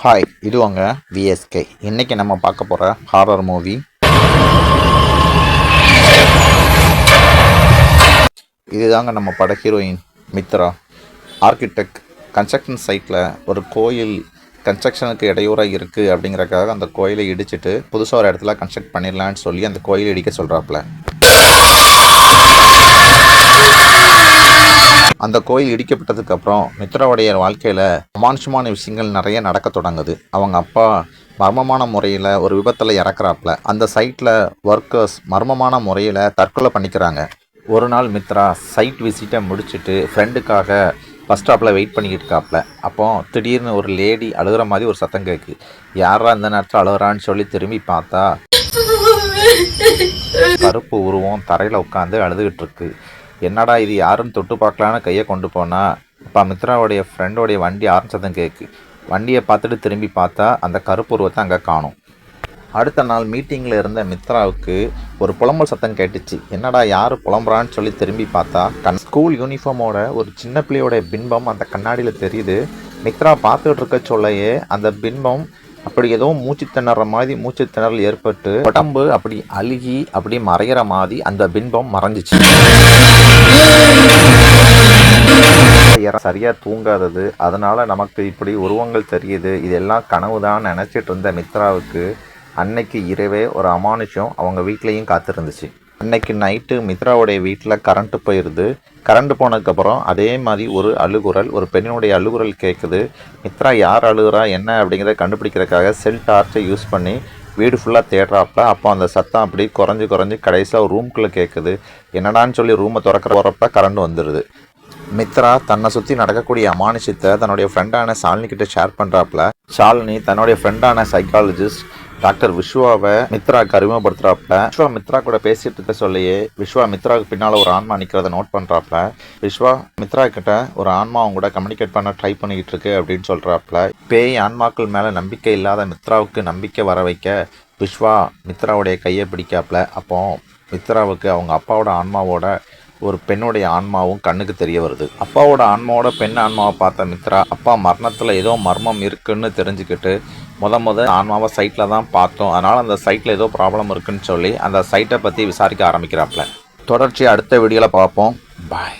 Hi, இது உங்க VSK. இன்றைக்கி நம்ம பார்க்க போகிற ஹாரர் மூவி இதுதாங்க. நம்ம பட ஹீரோயின் மித்ரா. ஆர்கிடெக்ட் கன்ஸ்ட்ரக்ஷன் சைட்டில் ஒரு கோயில் கன்ஸ்ட்ரக்ஷனுக்கு இடையூறாக இருக்குது அப்படிங்கிறக்காக அந்த கோயிலை இடிச்சிட்டு புதுசாக ஒரு இடத்துல கன்ஸ்ட்ரக்ட் பண்ணிடலான்னு சொல்லி அந்த கோயிலை இடிக்க சொல்கிறாப்புல. அந்த கோயில் இடிக்கப்பட்டதுக்கப்புறம் மித்ராவுடைய வாழ்க்கையில் அமானுஷமான விஷயங்கள் நிறைய நடக்க தொடங்குது. அவங்க அப்பா மர்மமான முறையில் ஒரு விபத்தில் இறக்குறாப்புல. அந்த சைட்டில் ஒர்க்கர்ஸ் மர்மமான முறையில் தற்கொலை பண்ணிக்கிறாங்க. ஒரு நாள் மித்ரா சைட் விசிட்டை முடிச்சுட்டு ஃப்ரெண்டுக்காக பஸ் ஸ்டாப்பில் வெயிட் பண்ணிக்கிட்டு இருக்காப்புல. அப்போ திடீர்னு ஒரு லேடி அழுகிற மாதிரி ஒரு சத்தம் கேட்கு. யாரா இந்த நேரத்தில் அழுகிறான்னு சொல்லி திரும்பி பார்த்தா கருப்பு உருவம் தரையில் உட்காந்து அழுதுகிட்டு இருக்கு. என்னடா இது யாருன்னு தொட்டு பார்க்கலான்னு கையை கொண்டு போனால் அப்போ மித்ராவுடைய ஃப்ரெண்டோடைய வண்டி ஆரன் சத்தம் கேட்கு. வண்டியை பார்த்துட்டு திரும்பி பார்த்தா அந்த கருப்பு உருவத்தை அங்கே காணும். அடுத்த நாள் மீட்டிங்கில் இருந்த மித்ராவுக்கு ஒரு புலம்பல் சத்தம் கேட்டுச்சு. என்னடா யார் புலம்புறான்னு சொல்லி திரும்பி பார்த்தா ஸ்கூல் யூனிஃபார்மோட ஒரு சின்ன பிள்ளையோட பின்பம் அந்த கண்ணாடியில் தெரியுது. மித்ரா பார்த்துட்டு இருக்க சொல்லையே அந்த பின்பம் அப்படி ஏதோ மூச்சு திணற மாதிரி மூச்சு திணறல் ஏற்பட்டு உடம்பு அப்படி அழுகி அப்படி மறைகிற மாதிரி அந்த பின்பம் மறைஞ்சிச்சு. சரியா தூங்காதது, அதனால நமக்கு இப்படி உருவங்கள் தெரியுது, இதெல்லாம் கனவு தான் நினைச்சிட்டு இருந்த மித்ராவுக்கு அன்னைக்கு இரவே ஒரு அமானுஷம் அவங்க வீட்லேயும் காத்திருந்துச்சு. அன்னைக்கு நைட்டு மித்ராவுடைய வீட்டில் கரண்ட்டு போயிடுது. கரண்ட் போனதுக்கப்புறம் அதே மாதிரி ஒரு அழுகுரல், ஒரு பெண்ணினுடைய அழுகுரல் கேட்குது. மித்ரா யார் அழுகுறா என்ன அப்படிங்கிறத கண்டுபிடிக்கிறதுக்காக செல் டார்ச்சை யூஸ் பண்ணி வீடு ஃபுல்லாக தேடுறாப்புல. அப்போ அந்த சத்தம் அப்படி குறைஞ்சி கடைசியில் ஒரு ரூம்குள்ளே கேட்குது. என்னடான்னு சொல்லி ரூமை திறக்கிற போகிறப்ப கரண்ட் வந்துடுது. மித்ரா தன்னை சுற்றி நடக்கக்கூடிய அமானுஷத்தை தன்னுடைய ஃப்ரெண்டான ஷாலினிக்கிட்ட ஷேர் பண்ணுறாப்புல. ஷாலினி தன்னுடைய ஃப்ரெண்டான சைக்காலஜிஸ்ட் டாக்டர் விஸ்வாவை மித்ராவுக்கு அறிமுகப்படுத்துறாப்புல. விஸ்வா மித்ரா கூட பேசிட்டு இருக்க சொல்லியே விஸ்வா மித்ராவுக்கு பின்னால் ஒரு ஆன்மா நிற்கிறத நோட் பண்ணுறாப்புல. விஸ்வா மித்ரா கிட்ட ஒரு ஆன்மா அவங்க கூட கம்யூனிகேட் பண்ண ட்ரை பண்ணிக்கிட்டு இருக்கு அப்படின்னு சொல்கிறாப்புல. பேய் ஆன்மாக்கள் மேலே நம்பிக்கை இல்லாத மித்ராவுக்கு நம்பிக்கை வர வைக்க விஸ்வா மித்ராவுடைய கையை பிடிக்காப்புல. அப்போ மித்ராவுக்கு அவங்க அப்பாவோட ஆன்மாவோட ஒரு பெண்ணுடைய ஆன்மாவும் கண்ணுக்கு தெரிய வருது. அப்பாவோட ஆன்மாவோட பெண் ஆன்மாவை பார்த்த மித்ரா அப்பா மரணத்தில் ஏதோ மர்மம் இருக்குன்னு தெரிஞ்சுக்கிட்டு முத ஆன்மாவை சைட்டில் தான் பார்த்தோம், அதனால் அந்த சைட்டில் ஏதோ ப்ராப்ளம் இருக்குன்னு சொல்லி அந்த சைட்டை பற்றி விசாரிக்க ஆரம்பிக்கிறாப்புல. தொடர்ச்சி அடுத்த வீடியோவில் பார்ப்போம். பாய்.